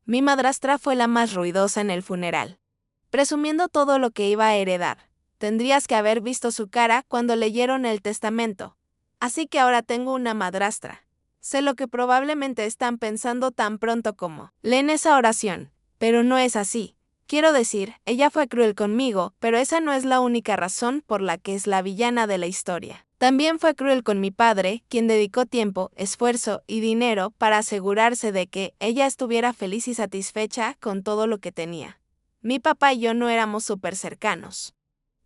Mi madrastra fue la más ruidosa en el funeral, presumiendo todo lo que iba a heredar. Tendrías que haber visto su cara cuando leyeron el testamento. Así que ahora tengo una madrastra. Sé lo que probablemente están pensando tan pronto como leen esa oración, pero no es así. Quiero decir, ella fue cruel conmigo, pero esa no es la única razón por la que es la villana de la historia. También fue cruel con mi padre, quien dedicó tiempo, esfuerzo y dinero para asegurarse de que ella estuviera feliz y satisfecha con todo lo que tenía. Mi papá y yo no éramos súper cercanos,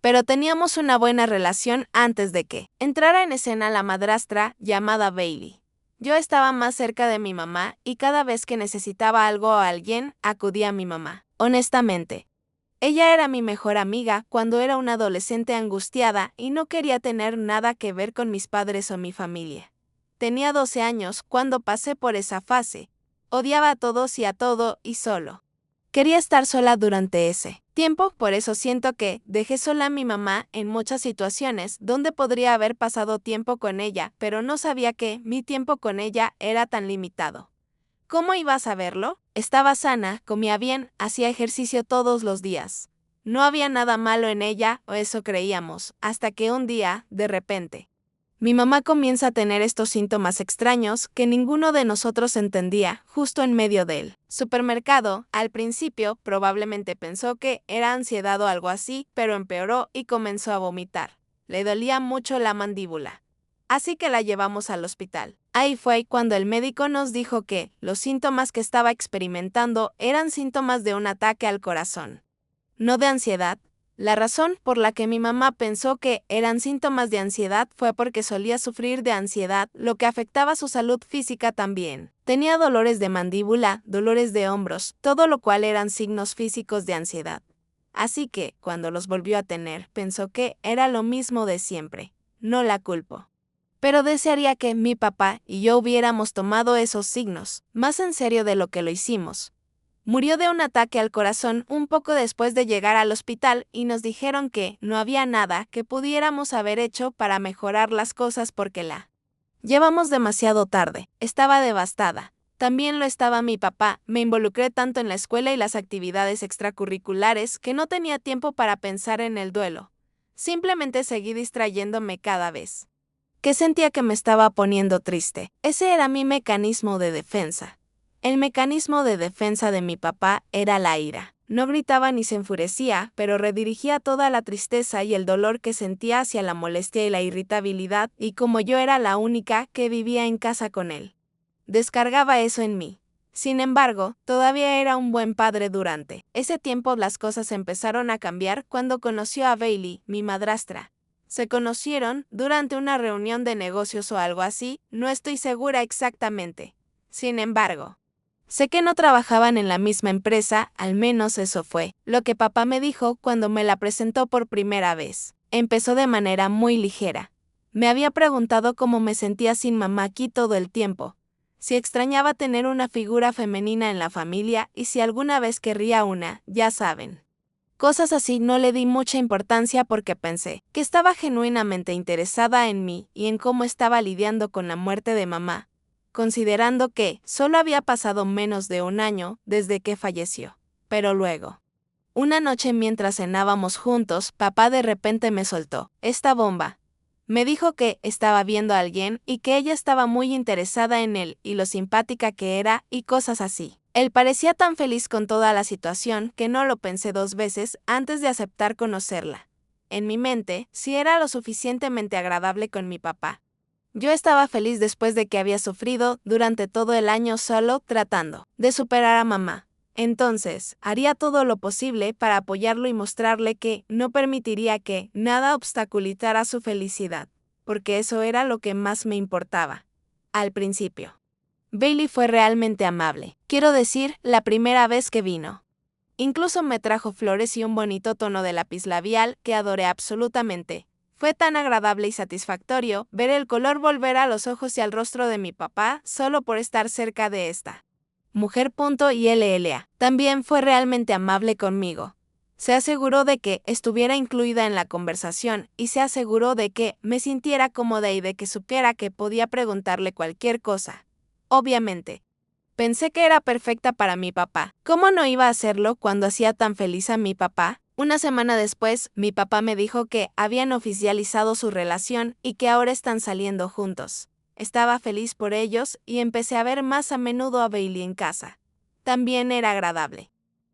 pero teníamos una buena relación antes de que entrara en escena la madrastra llamada Bailey. Yo estaba más cerca de mi mamá y cada vez que necesitaba algo o alguien, acudía a mi mamá. Honestamente, ella era mi mejor amiga cuando era una adolescente angustiada y no quería tener nada que ver con mis padres o mi familia. Tenía 12 años cuando pasé por esa fase. Odiaba a todos y a todo y solo quería estar sola durante ese tiempo, por eso siento que dejé sola a mi mamá en muchas situaciones donde podría haber pasado tiempo con ella, pero no sabía que mi tiempo con ella era tan limitado. ¿Cómo iba a saberlo? Estaba sana, comía bien, hacía ejercicio todos los días. No había nada malo en ella, o eso creíamos, hasta que un día, de repente, mi mamá comienza a tener estos síntomas extraños que ninguno de nosotros entendía, justo en medio del supermercado. Al principio, probablemente pensó que era ansiedad o algo así, pero empeoró y comenzó a vomitar. Le dolía mucho la mandíbula. Así que la llevamos al hospital. Ahí fue cuando el médico nos dijo que los síntomas que estaba experimentando eran síntomas de un ataque al corazón, no de ansiedad. La razón por la que mi mamá pensó que eran síntomas de ansiedad fue porque solía sufrir de ansiedad, lo que afectaba su salud física también. Tenía dolores de mandíbula, dolores de hombros, todo lo cual eran signos físicos de ansiedad. Así que, cuando los volvió a tener, pensó que era lo mismo de siempre. No la culpo. Pero desearía que mi papá y yo hubiéramos tomado esos signos más en serio de lo que lo hicimos. Murió de un ataque al corazón un poco después de llegar al hospital y nos dijeron que no había nada que pudiéramos haber hecho para mejorar las cosas porque la llevamos demasiado tarde. Estaba devastada. También lo estaba mi papá. Me involucré tanto en la escuela y las actividades extracurriculares que no tenía tiempo para pensar en el duelo. Simplemente seguí distrayéndome cada vez que sentía que me estaba poniendo triste. Ese era mi mecanismo de defensa. El mecanismo de defensa de mi papá era la ira. No gritaba ni se enfurecía, pero redirigía toda la tristeza y el dolor que sentía hacia la molestia y la irritabilidad, y como yo era la única que vivía en casa con él, descargaba eso en mí. Sin embargo, todavía era un buen padre durante ese tiempo. Las cosas empezaron a cambiar cuando conoció a Bailey, mi madrastra. Se conocieron durante una reunión de negocios o algo así, no estoy segura exactamente. Sin embargo, sé que no trabajaban en la misma empresa, al menos eso fue lo que papá me dijo cuando me la presentó por primera vez. Empezó de manera muy ligera. Me había preguntado cómo me sentía sin mamá aquí todo el tiempo, si extrañaba tener una figura femenina en la familia y si alguna vez querría una, ya saben. Cosas así. No le di mucha importancia porque pensé que estaba genuinamente interesada en mí y en cómo estaba lidiando con la muerte de mamá, considerando que solo había pasado menos de un año desde que falleció. Pero luego, una noche mientras cenábamos juntos, papá de repente me soltó esta bomba. Me dijo que estaba viendo a alguien y que ella estaba muy interesada en él y lo simpática que era y cosas así. Él parecía tan feliz con toda la situación que no lo pensé dos veces antes de aceptar conocerla. En mi mente, sí era lo suficientemente agradable con mi papá. Yo estaba feliz después de que había sufrido durante todo el año solo tratando de superar a mamá. Entonces, haría todo lo posible para apoyarlo y mostrarle que no permitiría que nada obstaculizara su felicidad, porque eso era lo que más me importaba. Al principio, Bailey fue realmente amable. Quiero decir, la primera vez que vino. Incluso me trajo flores y un bonito tono de lápiz labial que adoré absolutamente. Fue tan agradable y satisfactorio ver el color volver a los ojos y al rostro de mi papá solo por estar cerca de esta mujer. Y LLA. También fue realmente amable conmigo. Se aseguró de que estuviera incluida en la conversación y se aseguró de que me sintiera cómoda y de que supiera que podía preguntarle cualquier cosa. Obviamente, Pensé que era perfecta para mi papá. ¿Cómo no iba a hacerlo cuando hacía tan feliz a mi papá? Una semana después, mi papá me dijo que habían oficializado su relación y que ahora están saliendo juntos. Estaba feliz por ellos y empecé a ver más a menudo a Bailey en casa. También era agradable.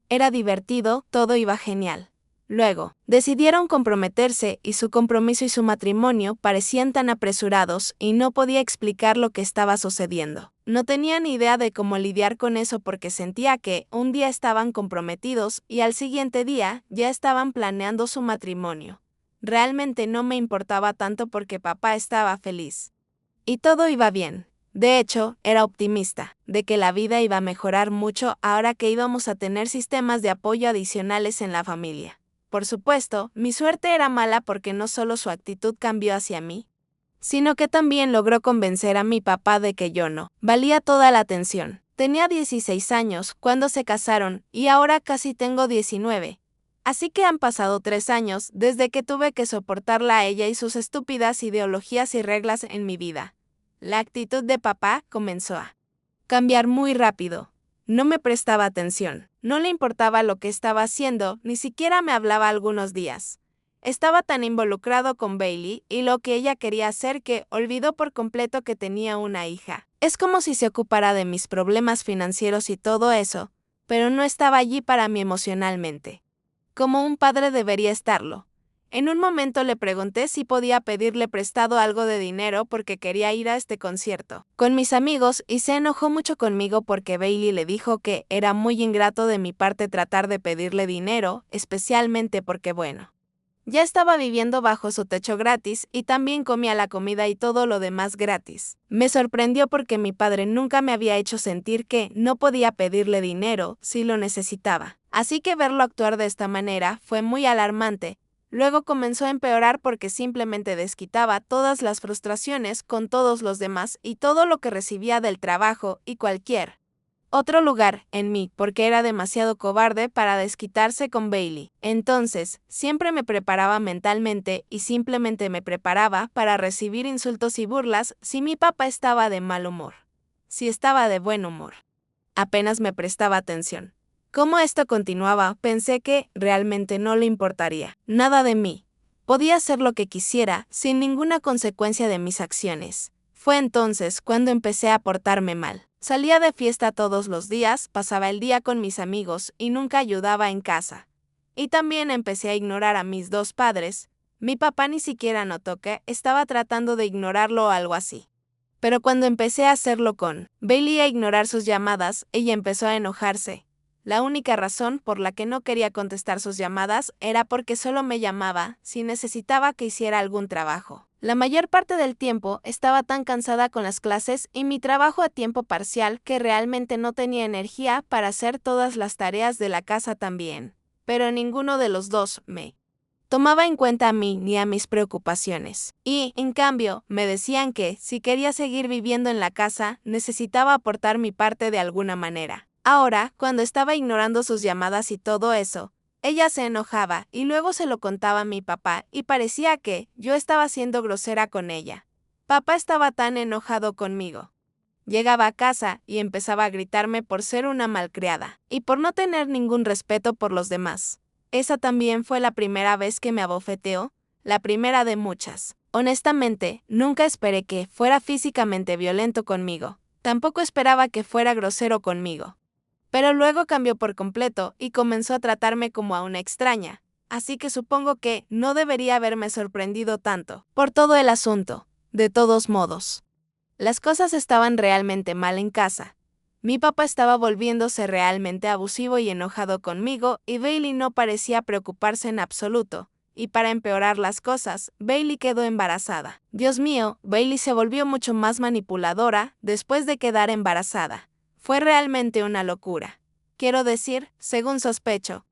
Era divertido, todo iba genial. Luego, decidieron comprometerse y su compromiso y su matrimonio parecían tan apresurados y no podía explicar lo que estaba sucediendo. No tenía ni idea de cómo lidiar con eso porque sentía que un día estaban comprometidos y al siguiente día ya estaban planeando su matrimonio. Realmente no me importaba tanto porque papá estaba feliz. Y todo iba bien. De hecho, era optimista, de que la vida iba a mejorar mucho ahora que íbamos a tener sistemas de apoyo adicionales en la familia. Por supuesto, mi suerte era mala porque no solo su actitud cambió hacia mí, sino que también logró convencer a mi papá de que yo no valía toda la atención. Tenía 16 años cuando se casaron y ahora casi tengo 19. Así que han pasado 3 años desde que tuve que soportarla a ella y sus estúpidas ideologías y reglas en mi vida. La actitud de papá comenzó a cambiar muy rápido. No me prestaba atención, no le importaba lo que estaba haciendo, ni siquiera me hablaba algunos días. Estaba tan involucrado con Bailey y lo que ella quería hacer que olvidó por completo que tenía una hija. Es como si se ocupara de mis problemas financieros y todo eso, pero no estaba allí para mí emocionalmente. Como un padre debería estarlo. En un momento le pregunté si podía pedirle prestado algo de dinero porque quería ir a este concierto con mis amigos y se enojó mucho conmigo porque Bailey le dijo que era muy ingrato de mi parte tratar de pedirle dinero, especialmente porque ya estaba viviendo bajo su techo gratis y también comía la comida y todo lo demás gratis. Me sorprendió porque mi padre nunca me había hecho sentir que no podía pedirle dinero si lo necesitaba. Así que verlo actuar de esta manera fue muy alarmante. Luego comenzó a empeorar porque simplemente desquitaba todas las frustraciones con todos los demás y todo lo que recibía del trabajo y cualquier otro lugar en mí porque era demasiado cobarde para desquitarse con Bailey. Entonces, siempre me preparaba mentalmente y simplemente me preparaba para recibir insultos y burlas si mi papá estaba de mal humor. Si estaba de buen humor. Apenas me prestaba atención. Como esto continuaba, pensé que realmente no le importaría nada de mí. Podía hacer lo que quisiera sin ninguna consecuencia de mis acciones. Fue entonces cuando empecé a portarme mal. Salía de fiesta todos los días, pasaba el día con mis amigos y nunca ayudaba en casa. Y también empecé a ignorar a mis dos padres. Mi papá ni siquiera notó que estaba tratando de ignorarlo o algo así. Pero cuando empecé a hacerlo con Bailey a ignorar sus llamadas, ella empezó a enojarse. La única razón por la que no quería contestar sus llamadas era porque solo me llamaba si necesitaba que hiciera algún trabajo. La mayor parte del tiempo estaba tan cansada con las clases y mi trabajo a tiempo parcial que realmente no tenía energía para hacer todas las tareas de la casa también. Pero ninguno de los dos me tomaba en cuenta a mí ni a mis preocupaciones. Y, en cambio, me decían que, si quería seguir viviendo en la casa, necesitaba aportar mi parte de alguna manera. Ahora, cuando estaba ignorando sus llamadas y todo eso, ella se enojaba y luego se lo contaba a mi papá y parecía que yo estaba siendo grosera con ella. Papá estaba tan enojado conmigo. Llegaba a casa y empezaba a gritarme por ser una malcriada y por no tener ningún respeto por los demás. Esa también fue la primera vez que me abofeteó, la primera de muchas. Honestamente, nunca esperé que fuera físicamente violento conmigo. Tampoco esperaba que fuera grosero conmigo. Pero luego cambió por completo y comenzó a tratarme como a una extraña. Así que supongo que no debería haberme sorprendido tanto por todo el asunto. De todos modos, las cosas estaban realmente mal en casa. Mi papá estaba volviéndose realmente abusivo y enojado conmigo y Bailey no parecía preocuparse en absoluto. Y para empeorar las cosas, Bailey quedó embarazada. Dios mío, Bailey se volvió mucho más manipuladora después de quedar embarazada. Fue realmente una locura. Quiero decir, según sospecho,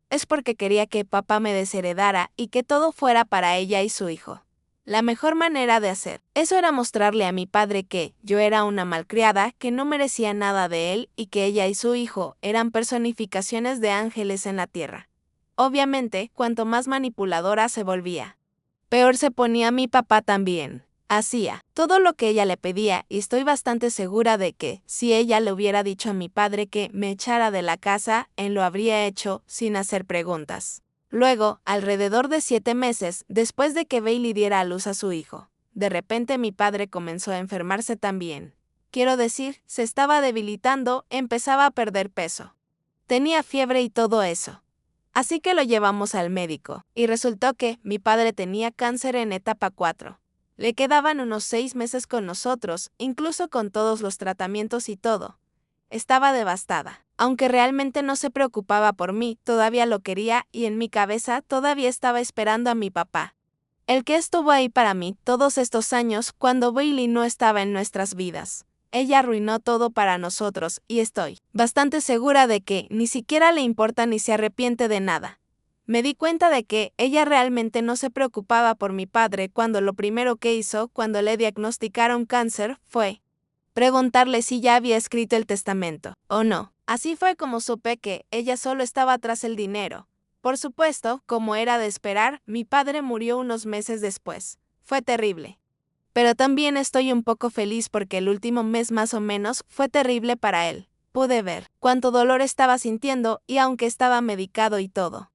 es porque quería que papá me desheredara y que todo fuera para ella y su hijo. La mejor manera de hacer eso era mostrarle a mi padre que yo era una malcriada, que no merecía nada de él y que ella y su hijo eran personificaciones de ángeles en la tierra. Obviamente, cuanto más manipuladora se volvía, peor se ponía mi papá también. Hacía todo lo que ella le pedía y estoy bastante segura de que, si ella le hubiera dicho a mi padre que me echara de la casa, él lo habría hecho sin hacer preguntas. Luego, alrededor de 7 meses después de que Bailey diera a luz a su hijo, de repente mi padre comenzó a enfermarse también. Quiero decir, se estaba debilitando, empezaba a perder peso. Tenía fiebre y todo eso. Así que lo llevamos al médico, y resultó que mi padre tenía cáncer en etapa 4. Le quedaban unos 6 meses con nosotros, incluso con todos los tratamientos y todo. Estaba devastada. Aunque realmente no se preocupaba por mí, todavía lo quería y en mi cabeza todavía estaba esperando a mi papá. El que estuvo ahí para mí todos estos años cuando Bailey no estaba en nuestras vidas. Ella arruinó todo para nosotros y estoy bastante segura de que ni siquiera le importa ni se arrepiente de nada. Me di cuenta de que ella realmente no se preocupaba por mi padre cuando lo primero que hizo cuando le diagnosticaron cáncer fue preguntarle si ya había escrito el testamento o no. Así fue como supe que ella solo estaba tras el dinero. Por supuesto, como era de esperar, mi padre murió unos meses después. Fue terrible. Pero también estoy un poco feliz porque el último mes más o menos fue terrible para él. Pude ver cuánto dolor estaba sintiendo y aunque estaba medicado y todo.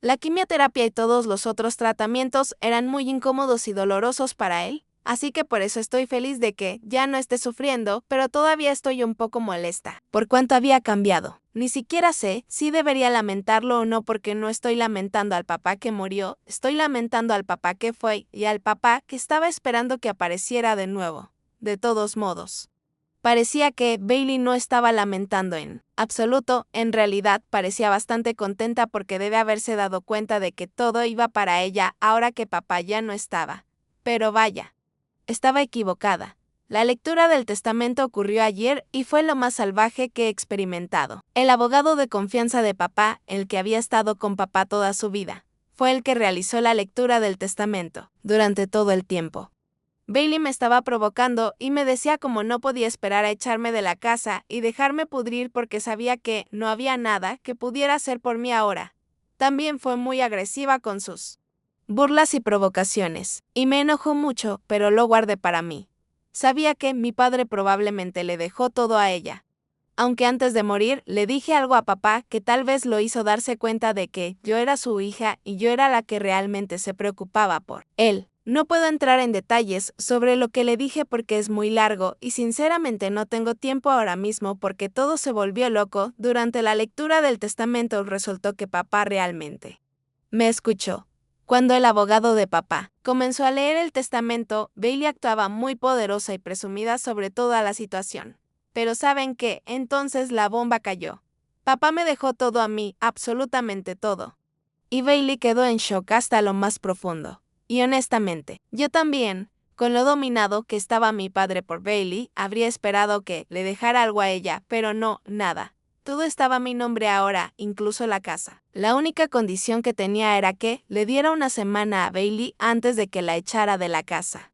La quimioterapia y todos los otros tratamientos eran muy incómodos y dolorosos para él, así que por eso estoy feliz de que ya no esté sufriendo, pero todavía estoy un poco molesta, por cuánto había cambiado. Ni siquiera sé si debería lamentarlo o no porque no estoy lamentando al papá que murió, estoy lamentando al papá que fue y al papá que estaba esperando que apareciera de nuevo. De todos modos. Parecía que Bailey no estaba lamentando en absoluto, en realidad parecía bastante contenta porque debe haberse dado cuenta de que todo iba para ella ahora que papá ya no estaba. Pero vaya, estaba equivocada. La lectura del testamento ocurrió ayer y fue lo más salvaje que he experimentado. El abogado de confianza de papá, el que había estado con papá toda su vida, fue el que realizó la lectura del testamento durante todo el tiempo. Bailey me estaba provocando y me decía como no podía esperar a echarme de la casa y dejarme pudrir porque sabía que no había nada que pudiera hacer por mí ahora. También fue muy agresiva con sus burlas y provocaciones, y me enojó mucho, pero lo guardé para mí. Sabía que mi padre probablemente le dejó todo a ella. Aunque antes de morir le dije algo a papá que tal vez lo hizo darse cuenta de que yo era su hija y yo era la que realmente se preocupaba por él. No puedo entrar en detalles sobre lo que le dije porque es muy largo y sinceramente no tengo tiempo ahora mismo porque todo se volvió loco. Durante la lectura del testamento resultó que papá realmente me escuchó. Cuando el abogado de papá comenzó a leer el testamento, Bailey actuaba muy poderosa y presumida sobre toda la situación. Pero ¿saben qué? Entonces la bomba cayó. Papá me dejó todo a mí, absolutamente todo. Y Bailey quedó en shock hasta lo más profundo. Y honestamente, yo también, con lo dominado que estaba mi padre por Bailey, habría esperado que le dejara algo a ella, pero no, nada. Todo estaba a mi nombre ahora, incluso la casa. La única condición que tenía era que le diera una semana a Bailey antes de que la echara de la casa.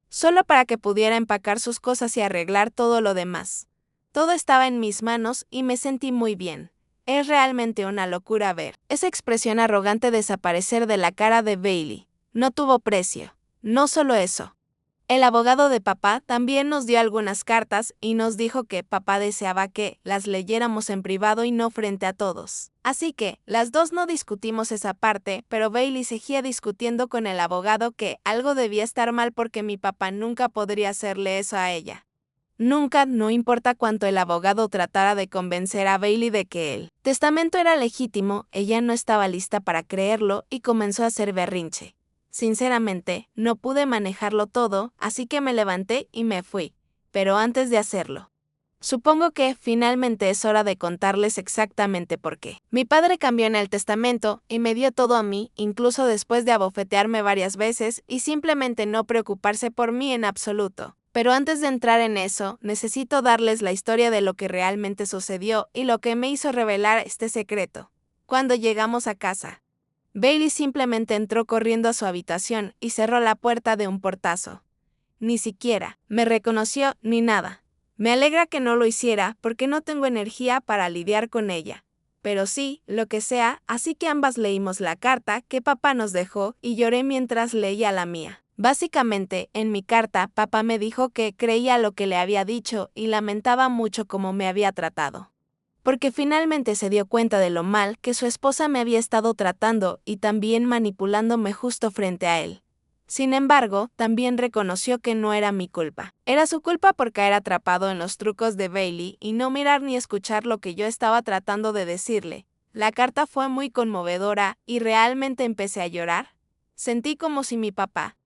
Solo para que pudiera empacar sus cosas y arreglar todo lo demás. Todo estaba en mis manos y me sentí muy bien. Es realmente una locura ver esa expresión arrogante desaparecer de la cara de Bailey. No tuvo precio. No solo eso. El abogado de papá también nos dio algunas cartas y nos dijo que papá deseaba que las leyéramos en privado y no frente a todos. Así que, las dos no discutimos esa parte, pero Bailey seguía discutiendo con el abogado que algo debía estar mal porque mi papá nunca podría hacerle eso a ella. Nunca, no importa cuánto el abogado tratara de convencer a Bailey de que el testamento era legítimo, ella no estaba lista para creerlo y comenzó a hacer berrinche. Sinceramente, no pude manejarlo todo, así que me levanté y me fui. Pero antes de hacerlo, supongo que finalmente es hora de contarles exactamente por qué. Mi padre cambió en el testamento y me dio todo a mí, incluso después de abofetearme varias veces y simplemente no preocuparse por mí en absoluto. Pero antes de entrar en eso, necesito darles la historia de lo que realmente sucedió y lo que me hizo revelar este secreto. Cuando llegamos a casa, Bailey simplemente entró corriendo a su habitación y cerró la puerta de un portazo. Ni siquiera me reconoció ni nada. Me alegra que no lo hiciera porque no tengo energía para lidiar con ella. Pero sí, lo que sea, así que ambas leímos la carta que papá nos dejó y lloré mientras leía la mía. Básicamente, en mi carta, papá me dijo que creía lo que le había dicho y lamentaba mucho cómo me había tratado. Porque finalmente se dio cuenta de lo mal que su esposa me había estado tratando y también manipulándome justo frente a él. Sin embargo, también reconoció que no era mi culpa. Era su culpa por caer atrapado en los trucos de Bailey y no mirar ni escuchar lo que yo estaba tratando de decirle. La carta fue muy conmovedora y realmente empecé a llorar. Sentí como si mi papá,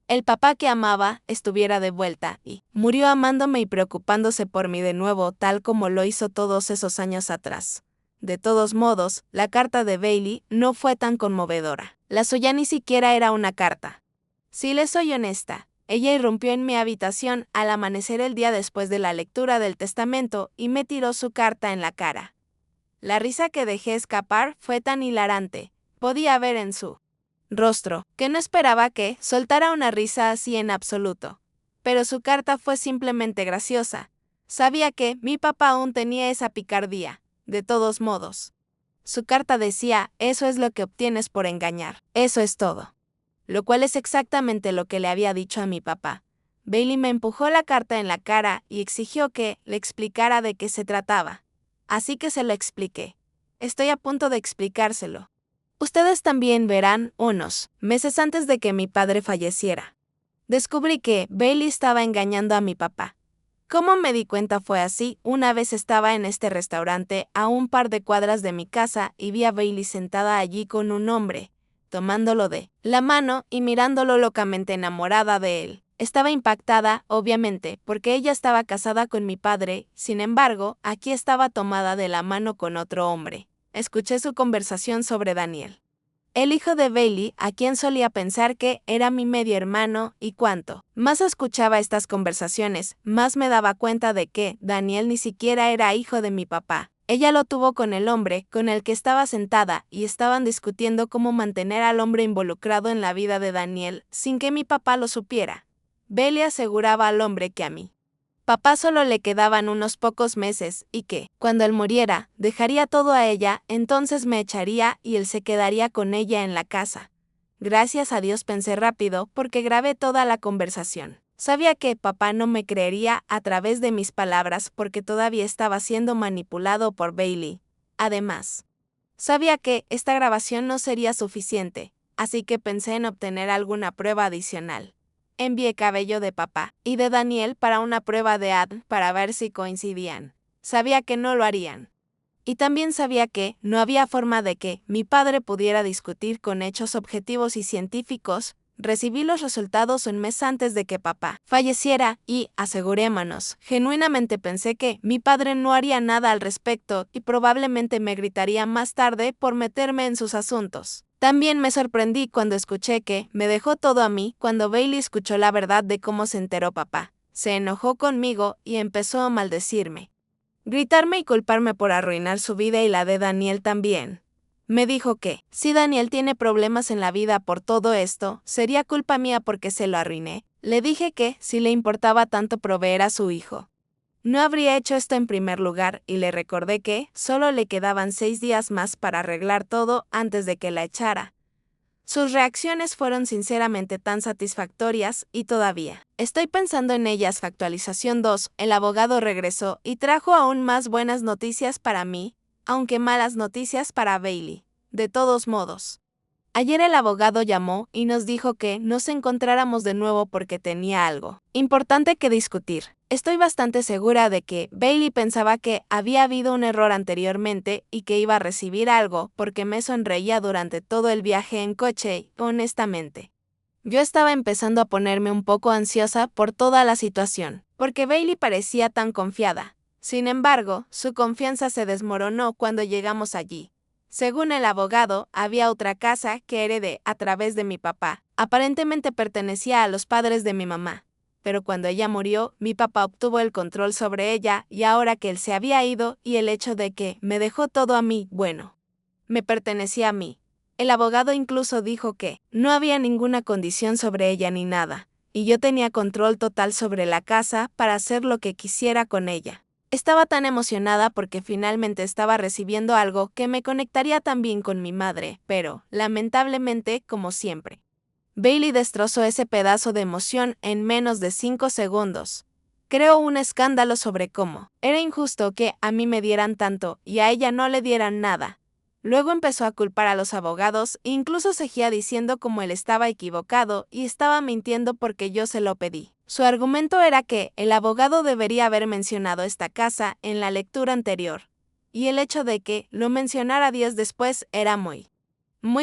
el papá que amaba, estuviera de vuelta y murió amándome y preocupándose por mí de nuevo, tal como lo hizo todos esos años atrás. De todos modos, la carta de Bailey no fue tan conmovedora. La suya ni siquiera era una carta. Si le soy honesta, ella irrumpió en mi habitación al amanecer el día después de la lectura del testamento y me tiró su carta en la cara. La risa que dejé escapar fue tan hilarante, podía ver en su rostro, que no esperaba que soltara una risa así en absoluto. Pero su carta fue simplemente graciosa. Sabía que mi papá aún tenía esa picardía, de todos modos. Su carta decía, eso es lo que obtienes por engañar, eso es todo. Lo cual es exactamente lo que le había dicho a mi papá. Bailey me empujó la carta en la cara y exigió que le explicara de qué se trataba. Así que se lo expliqué. Estoy a punto de explicárselo. Ustedes también verán unos meses antes de que mi padre falleciera. Descubrí que Bailey estaba engañando a mi papá. ¿Cómo me di cuenta? Fue así, una vez estaba en este restaurante a un par de cuadras de mi casa y vi a Bailey sentada allí con un hombre, tomándolo de la mano y mirándolo locamente enamorada de él. Estaba impactada, obviamente, porque ella estaba casada con mi padre, sin embargo, aquí estaba tomada de la mano con otro hombre. Escuché su conversación sobre Daniel, el hijo de Bailey, a quien solía pensar que era mi medio hermano, y cuanto más escuchaba estas conversaciones, más me daba cuenta de que Daniel ni siquiera era hijo de mi papá. Ella lo tuvo con el hombre con el que estaba sentada y estaban discutiendo cómo mantener al hombre involucrado en la vida de Daniel sin que mi papá lo supiera. Bailey aseguraba al hombre que a mí papá solo le quedaban unos pocos meses y que, cuando él muriera, dejaría todo a ella, entonces me echaría y él se quedaría con ella en la casa. Gracias a Dios pensé rápido porque grabé toda la conversación. Sabía que papá no me creería a través de mis palabras porque todavía estaba siendo manipulado por Bailey. Además, sabía que esta grabación no sería suficiente, así que pensé en obtener alguna prueba adicional. Envié cabello de papá y de Daniel para una prueba de ADN para ver si coincidían. Sabía que no lo harían. Y también sabía que no había forma de que mi padre pudiera discutir con hechos objetivos y científicos. Recibí los resultados un mes antes de que papá falleciera y, asegurémonos, genuinamente pensé que mi padre no haría nada al respecto y probablemente me gritaría más tarde por meterme en sus asuntos. También me sorprendí cuando escuché que me dejó todo a mí cuando Bailey escuchó la verdad de cómo se enteró papá. Se enojó conmigo y empezó a maldecirme, gritarme y culparme por arruinar su vida y la de Daniel también. Me dijo que, si Daniel tiene problemas en la vida por todo esto, sería culpa mía porque se lo arruiné. Le dije que, si le importaba tanto proveer a su hijo, no habría hecho esto en primer lugar y le recordé que solo le quedaban 6 días más para arreglar todo antes de que la echara. Sus reacciones fueron sinceramente tan satisfactorias y todavía estoy pensando en ellas. Actualización 2. El abogado regresó y trajo aún más buenas noticias para mí, aunque malas noticias para Bailey. De todos modos, ayer el abogado llamó y nos dijo que nos encontráramos de nuevo porque tenía algo importante que discutir. Estoy bastante segura de que Bailey pensaba que había habido un error anteriormente y que iba a recibir algo porque me sonreía durante todo el viaje en coche, honestamente. Yo estaba empezando a ponerme un poco ansiosa por toda la situación, porque Bailey parecía tan confiada. Sin embargo, su confianza se desmoronó cuando llegamos allí. Según el abogado, había otra casa que heredé a través de mi papá. Aparentemente pertenecía a los padres de mi mamá. Pero cuando ella murió, mi papá obtuvo el control sobre ella y ahora que él se había ido y el hecho de que me dejó todo a mí, bueno, me pertenecía a mí. El abogado incluso dijo que no había ninguna condición sobre ella ni nada, y yo tenía control total sobre la casa para hacer lo que quisiera con ella. Estaba tan emocionada porque finalmente estaba recibiendo algo que me conectaría también con mi madre, pero, lamentablemente, como siempre, Bailey destrozó ese pedazo de emoción en menos de 5 segundos. Creó un escándalo sobre cómo era injusto que a mí me dieran tanto y a ella no le dieran nada. Luego empezó a culpar a los abogados e incluso seguía diciendo cómo él estaba equivocado y estaba mintiendo porque yo se lo pedí. Su argumento era que el abogado debería haber mencionado esta casa en la lectura anterior, y el hecho de que lo mencionara días después era muy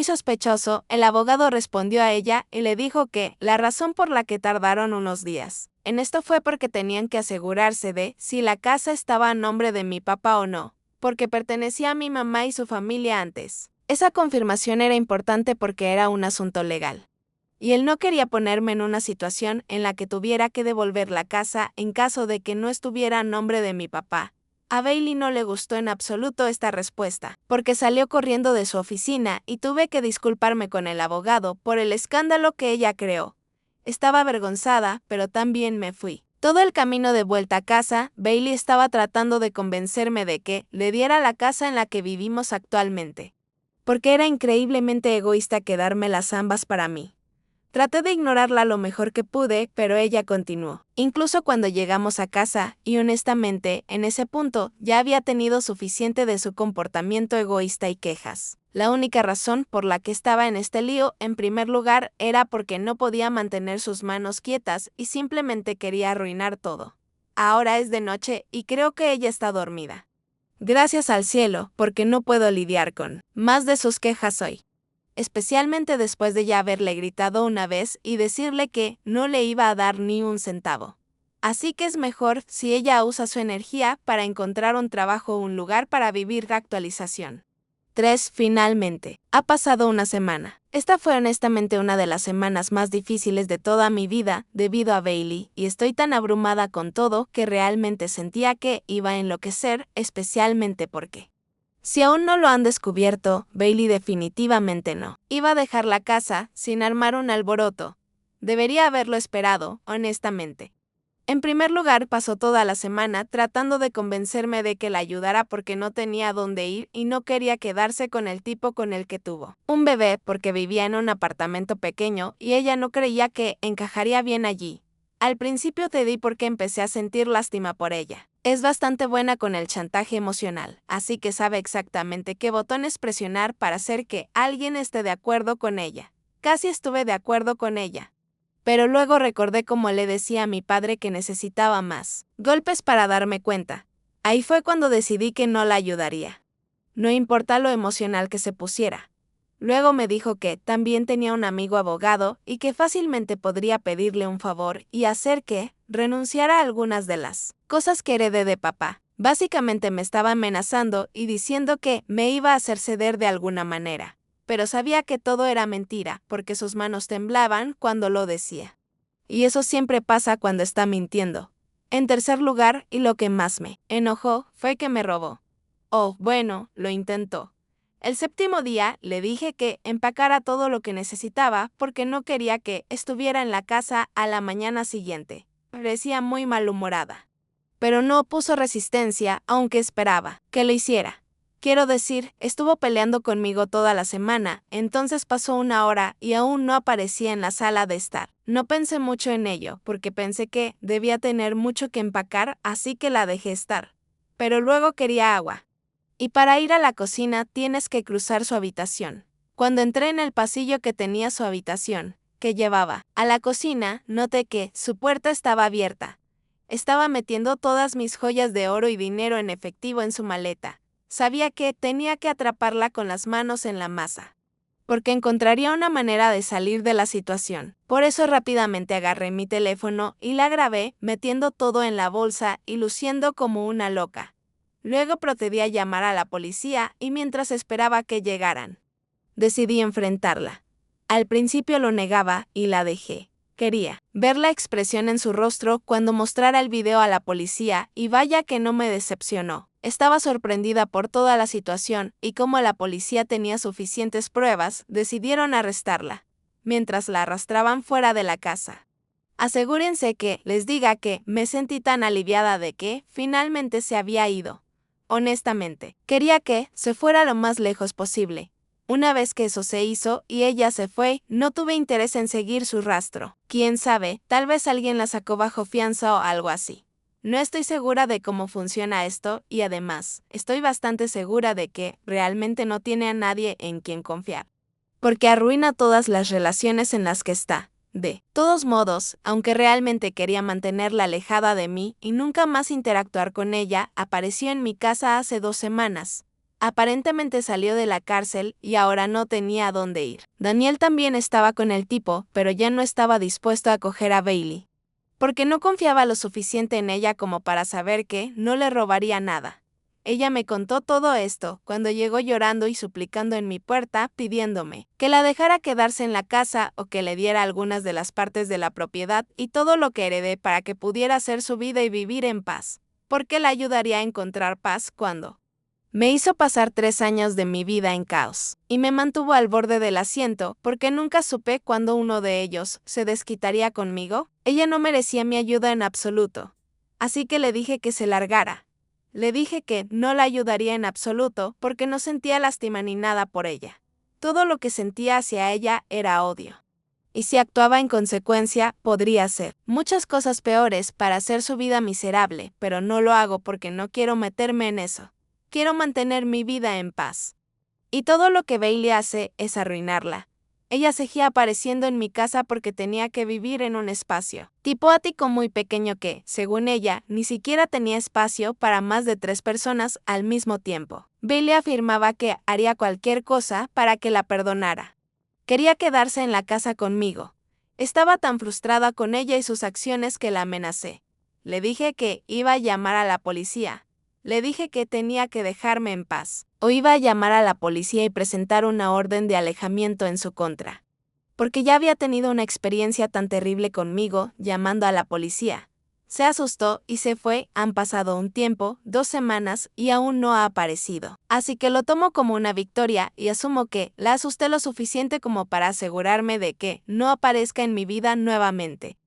sospechoso. El abogado respondió a ella y le dijo que la razón por la que tardaron unos días en esto fue porque tenían que asegurarse de si la casa estaba a nombre de mi papá o no, porque pertenecía a mi mamá y su familia antes. Esa confirmación era importante porque era un asunto legal. Y él no quería ponerme en una situación en la que tuviera que devolver la casa en caso de que no estuviera a nombre de mi papá. A Bailey no le gustó en absoluto esta respuesta, porque salió corriendo de su oficina y tuve que disculparme con el abogado por el escándalo que ella creó. Estaba avergonzada, pero también me fui. Todo el camino de vuelta a casa, Bailey estaba tratando de convencerme de que le diera la casa en la que vivimos actualmente, porque era increíblemente egoísta quedármelas ambas para mí. Traté de ignorarla lo mejor que pude, pero ella continuó. Incluso cuando llegamos a casa, y honestamente, en ese punto, ya había tenido suficiente de su comportamiento egoísta y quejas. La única razón por la que estaba en este lío, en primer lugar, era porque no podía mantener sus manos quietas y simplemente quería arruinar todo. Ahora es de noche y creo que ella está dormida. Gracias al cielo, porque no puedo lidiar con más de sus quejas hoy. Especialmente después de ya haberle gritado una vez y decirle que no le iba a dar ni un centavo. Así que es mejor si ella usa su energía para encontrar un trabajo o un lugar para vivir la actualización. 3. Finalmente, ha pasado una semana. Esta fue honestamente una de las semanas más difíciles de toda mi vida debido a Bailey, y estoy tan abrumada con todo que realmente sentía que iba a enloquecer, especialmente porque si aún no lo han descubierto, Bailey definitivamente no iba a dejar la casa sin armar un alboroto. Debería haberlo esperado, honestamente. En primer lugar, pasó toda la semana tratando de convencerme de que la ayudara porque no tenía a dónde ir y no quería quedarse con el tipo con el que tuvo un bebé porque vivía en un apartamento pequeño y ella no creía que encajaría bien allí. Al principio te di porque empecé a sentir lástima por ella. Es bastante buena con el chantaje emocional, así que sabe exactamente qué botones presionar para hacer que alguien esté de acuerdo con ella. Casi estuve de acuerdo con ella. Pero luego recordé cómo le decía a mi padre que necesitaba más golpes para darme cuenta. Ahí fue cuando decidí que no la ayudaría. No importa lo emocional que se pusiera. Luego me dijo que también tenía un amigo abogado y que fácilmente podría pedirle un favor y hacer que renunciara a algunas de las cosas que heredé de papá. Básicamente me estaba amenazando y diciendo que me iba a hacer ceder de alguna manera. Pero sabía que todo era mentira porque sus manos temblaban cuando lo decía. Y eso siempre pasa cuando está mintiendo. En tercer lugar, y lo que más me enojó, fue que me robó. Oh, bueno, lo intentó. El séptimo día le dije que empacara todo lo que necesitaba porque no quería que estuviera en la casa a la mañana siguiente. Parecía muy malhumorada. Pero no opuso resistencia, aunque esperaba que lo hiciera. Quiero decir, estuvo peleando conmigo toda la semana, entonces pasó una hora y aún no aparecía en la sala de estar. No pensé mucho en ello, porque pensé que debía tener mucho que empacar, así que la dejé estar. Pero luego quería agua. Y para ir a la cocina tienes que cruzar su habitación. Cuando entré en el pasillo que tenía su habitación, que llevaba a la cocina, noté que su puerta estaba abierta. Estaba metiendo todas mis joyas de oro y dinero en efectivo en su maleta. Sabía que tenía que atraparla con las manos en la masa, porque encontraría una manera de salir de la situación. Por eso rápidamente agarré mi teléfono y la grabé, metiendo todo en la bolsa y luciendo como una loca. Luego procedí a llamar a la policía y mientras esperaba que llegaran, decidí enfrentarla. Al principio lo negaba y la dejé. Quería ver la expresión en su rostro cuando mostrara el video a la policía y vaya que no me decepcionó. Estaba sorprendida por toda la situación y como la policía tenía suficientes pruebas, decidieron arrestarla, mientras la arrastraban fuera de la casa. Asegúrense que les diga que me sentí tan aliviada de que finalmente se había ido. Honestamente, quería que se fuera lo más lejos posible. Una vez que eso se hizo y ella se fue, no tuve interés en seguir su rastro. Quién sabe, tal vez alguien la sacó bajo fianza o algo así. No estoy segura de cómo funciona esto y además, estoy bastante segura de que realmente no tiene a nadie en quien confiar. Porque arruina todas las relaciones en las que está. De todos modos, aunque realmente quería mantenerla alejada de mí y nunca más interactuar con ella, apareció en mi casa hace 2 semanas. Aparentemente salió de la cárcel y ahora no tenía a dónde ir. Daniel también estaba con el tipo, pero ya no estaba dispuesto a acoger a Bailey. Porque no confiaba lo suficiente en ella como para saber que no le robaría nada. Ella me contó todo esto cuando llegó llorando y suplicando en mi puerta, pidiéndome que la dejara quedarse en la casa o que le diera algunas de las partes de la propiedad y todo lo que heredé para que pudiera hacer su vida y vivir en paz. Porque la ayudaría a encontrar paz cuando me hizo pasar 3 años de mi vida en caos, y me mantuvo al borde del asiento porque nunca supe cuándo uno de ellos se desquitaría conmigo. Ella no merecía mi ayuda en absoluto. Así que le dije que se largara. Le dije que no la ayudaría en absoluto porque no sentía lástima ni nada por ella. Todo lo que sentía hacia ella era odio. Y si actuaba en consecuencia, podría hacer muchas cosas peores para hacer su vida miserable, pero no lo hago porque no quiero meterme en eso. Quiero mantener mi vida en paz. Y todo lo que Bailey hace es arruinarla. Ella seguía apareciendo en mi casa porque tenía que vivir en un espacio tipo ático muy pequeño que, según ella, ni siquiera tenía espacio para más de 3 personas al mismo tiempo. Bailey afirmaba que haría cualquier cosa para que la perdonara. Quería quedarse en la casa conmigo. Estaba tan frustrada con ella y sus acciones que la amenacé. Le dije que iba a llamar a la policía. Le dije que tenía que dejarme en paz, o iba a llamar a la policía y presentar una orden de alejamiento en su contra. Porque ya había tenido una experiencia tan terrible conmigo, llamando a la policía. Se asustó y se fue. Han pasado un tiempo, 2 semanas, y aún no ha aparecido. Así que lo tomo como una victoria y asumo que la asusté lo suficiente como para asegurarme de que no aparezca en mi vida nuevamente.